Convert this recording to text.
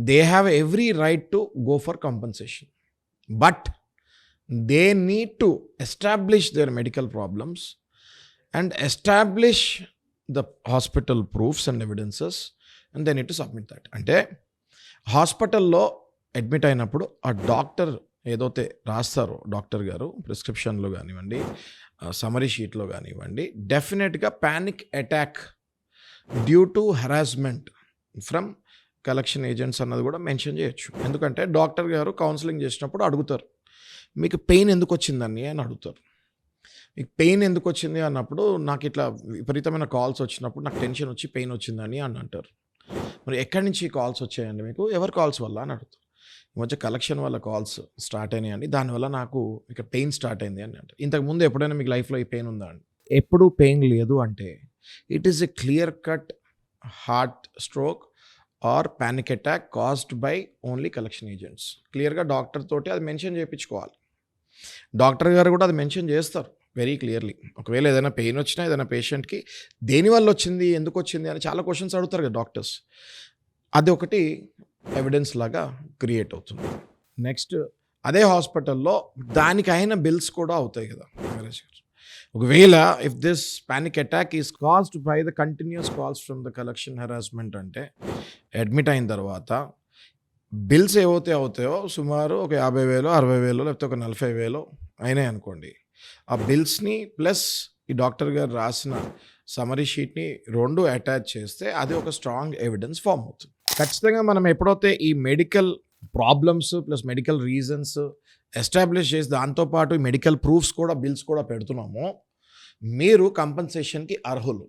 they have every right to go for compensation, but they need to establish their medical problems and establish the hospital proofs and evidences, and they need to submit that. అంటే హాస్పిటల్లో admit అయినప్పుడు ఆ doctor ఏదైతే రాస్తారో doctor గారు ప్రిస్క్రిప్షన్లో కానివ్వండి, summary షీట్లో కానివ్వండి, డెఫినెట్గా panic attack due to harassment from collection agents అన్నది కూడా మెన్షన్ చేయొచ్చు. ఎందుకంటే డాక్టర్ గారు కౌన్సిలింగ్ చేసినప్పుడు అడుగుతారు, మీకు పెయిన్ ఎందుకు వచ్చిందని అని అడుగుతారు. మీకు పెయిన్ ఎందుకు వచ్చింది అన్నప్పుడు, నాకు ఇట్లా విపరీతమైన కాల్స్ వచ్చినప్పుడు నాకు టెన్షన్ వచ్చి పెయిన్ వచ్చిందని అని అంటారు. మరి ఎక్కడి నుంచి కాల్స్ వచ్చాయండి మీకు, ఎవరి కాల్స్ వల్ల అని అడుగుతారు. ఈ మధ్య కలెక్షన్ వల్ల కాల్స్ స్టార్ట్ అయినాయండి, దానివల్ల నాకు ఇక పెయిన్ స్టార్ట్ అయింది అని అంటారు. ఇంతకుముందు ఎప్పుడైనా మీకు లైఫ్లో ఈ పెయిన్ ఉందా అండి? ఎప్పుడు పెయిన్ లేదు అంటే it is a clear cut heart stroke or panic attack caused by only collection agents. క్లియర్గా డాక్టర్ తోటి అది మెన్షన్ చేయించుకోవాలి. డాక్టర్ గారు కూడా అది మెన్షన్ చేస్తారు వెరీ క్లియర్లీ. ఒకవేళ ఏదైనా పెయిన్ వచ్చినా ఏదైనా పేషెంట్కి దేనివల్ల వచ్చింది, ఎందుకు వచ్చింది అని చాలా క్వశ్చన్స్ అడుగుతారు కదా డాక్టర్స్. అది ఒకటి ఎవిడెన్స్ లాగా క్రియేట్ అవుతుంది. నెక్స్ట్, అదే హాస్పిటల్లో దానికైన బిల్స్ కూడా అవుతాయి కదా. ఒకవేళ if this panic attack is caused by the continuous calls from the collection harassment, అంటే అడ్మిట్ అయిన తర్వాత బిల్స్ ఏవైతే అవుతాయో సుమారు ఒక 50,000, 60,000 లేకపోతే ఒక 40,000 అయినాయి అనుకోండి. ఆ బిల్స్ని ప్లస్ ఈ డాక్టర్ గారు రాసిన సమరీ షీట్ని రెండు అటాచ్ చేస్తే అది ఒక స్ట్రాంగ్ ఎవిడెన్స్ ఫామ్ అవుతుంది. ఖచ్చితంగా మనం ఎప్పుడైతే ఈ medical problems plus medical reasons establish చేసి దాంతోపాటు మెడికల్ ప్రూఫ్స్ కూడా బిల్స్ కూడా పెడుతున్నామో మీరు కంపెన్సేషన్కి అర్హులు.